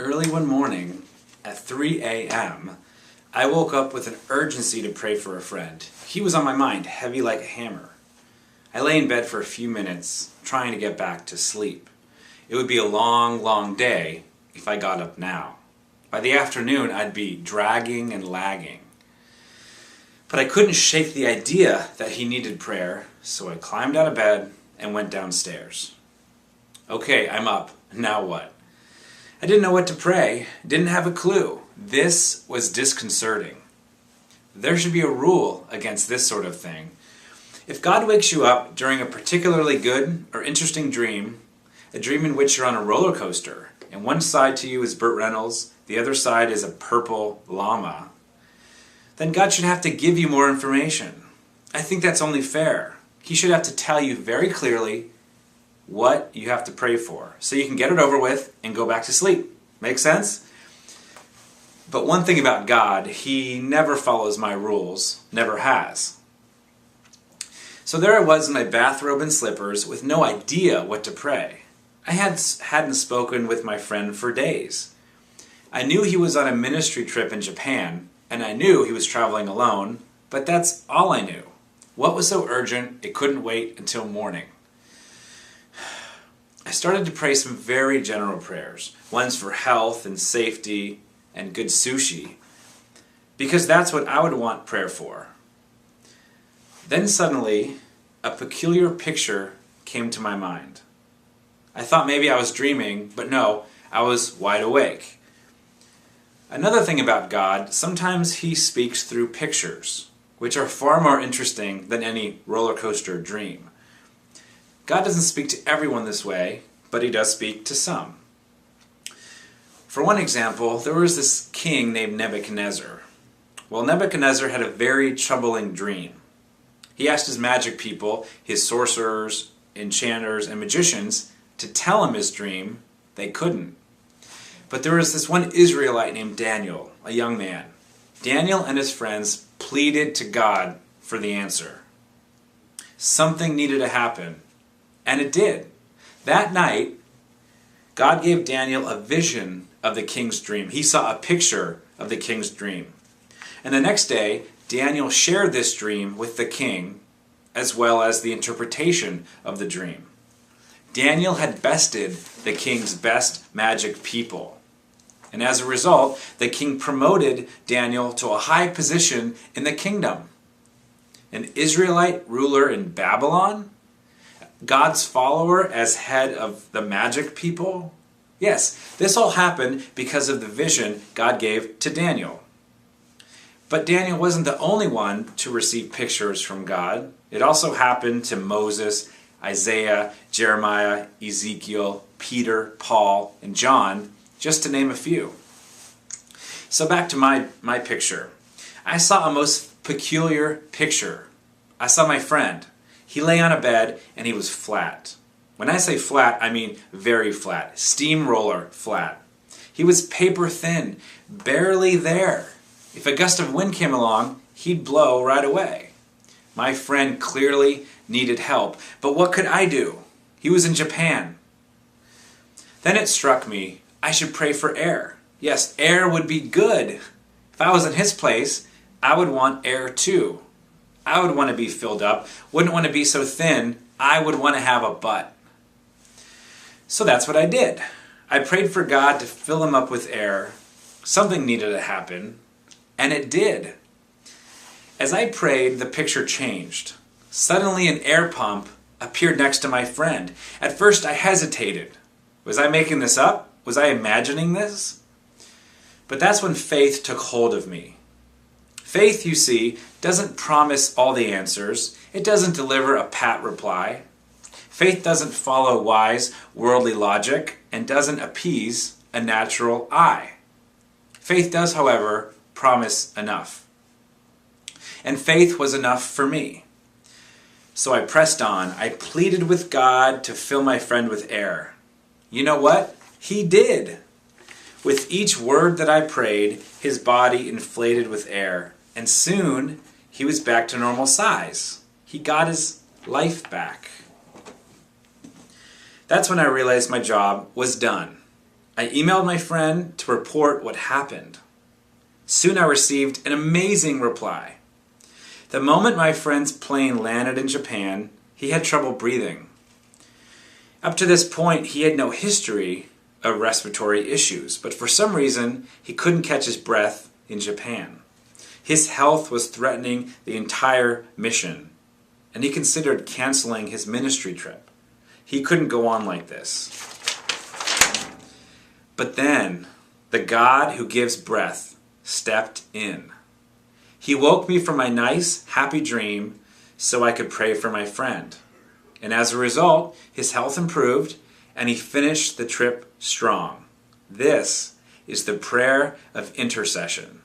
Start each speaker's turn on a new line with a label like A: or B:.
A: Early one morning, at 3 a.m., I woke up with an urgency to pray for a friend. He was on my mind, heavy like a hammer. I lay in bed for a few minutes, trying to get back to sleep. It would be a long, long day if I got up now. By the afternoon, I'd be dragging and lagging. But I couldn't shake the idea that he needed prayer, so I climbed out of bed and went downstairs. Okay, I'm up. Now what? I didn't know what to pray, didn't have a clue. This was disconcerting. There should be a rule against this sort of thing. If God wakes you up during a particularly good or interesting dream, a dream in which you're on a roller coaster, and one side to you is Burt Reynolds, the other side is a purple llama, then God should have to give you more information. I think that's only fair. He should have to tell you very clearly what you have to pray for, so you can get it over with and go back to sleep. Make sense? But one thing about God, He never follows my rules, never has. So there I was in my bathrobe and slippers with no idea what to pray. I hadn't spoken with my friend for days. I knew he was on a ministry trip in Japan, and I knew he was traveling alone, but that's all I knew. What was so urgent it couldn't wait until morning? I started to pray some very general prayers, ones for health and safety and good sushi, because that's what I would want prayer for. Then suddenly, a peculiar picture came to my mind. I thought maybe I was dreaming, but no, I was wide awake. Another thing about God, sometimes He speaks through pictures, which are far more interesting than any roller coaster dream. God doesn't speak to everyone this way, but He does speak to some. For one example, there was this king named Nebuchadnezzar. Well, Nebuchadnezzar had a very troubling dream. He asked his magic people, his sorcerers, enchanters, and magicians to tell him his dream. They couldn't. But there was this one Israelite named Daniel, a young man. Daniel and his friends pleaded to God for the answer. Something needed to happen. And it did. That night, God gave Daniel a vision of the king's dream. He saw a picture of the king's dream. And the next day, Daniel shared this dream with the king, as well as the interpretation of the dream. Daniel had bested the king's best magic people. And as a result, the king promoted Daniel to a high position in the kingdom. An Israelite ruler in Babylon? God's follower as head of the magic people? Yes, this all happened because of the vision God gave to Daniel. But Daniel wasn't the only one to receive pictures from God. It also happened to Moses, Isaiah, Jeremiah, Ezekiel, Peter, Paul, and John, just to name a few. So back to my picture. I saw a most peculiar picture. I saw my friend. He lay on a bed and he was flat. When I say flat, I mean very flat. Steamroller flat. He was paper thin, barely there. If a gust of wind came along, he'd blow right away. My friend clearly needed help, but what could I do? He was in Japan. Then it struck me, I should pray for air. Yes, air would be good. If I was in his place, I would want air too. I would want to be filled up, wouldn't want to be so thin, I would want to have a butt. So that's what I did. I prayed for God to fill him up with air. Something needed to happen, and it did. As I prayed, the picture changed. Suddenly an air pump appeared next to my friend. At first I hesitated. Was I making this up? Was I imagining this? But that's when faith took hold of me. Faith, you see, doesn't promise all the answers. It doesn't deliver a pat reply. Faith doesn't follow wise, worldly logic and doesn't appease a natural eye. Faith does, however, promise enough. And faith was enough for me. So I pressed on. I pleaded with God to fill my friend with air. You know what? He did. With each word that I prayed, his body inflated with air. And soon, he was back to normal size. He got his life back. That's when I realized my job was done. I emailed my friend to report what happened. Soon I received an amazing reply. The moment my friend's plane landed in Japan, he had trouble breathing. Up to this point, he had no history of respiratory issues, but for some reason, he couldn't catch his breath in Japan. His health was threatening the entire mission, and he considered canceling his ministry trip. He couldn't go on like this. But then, the God who gives breath stepped in. He woke me from my nice, happy dream so I could pray for my friend. And as a result, his health improved and he finished the trip strong. This is the prayer of intercession.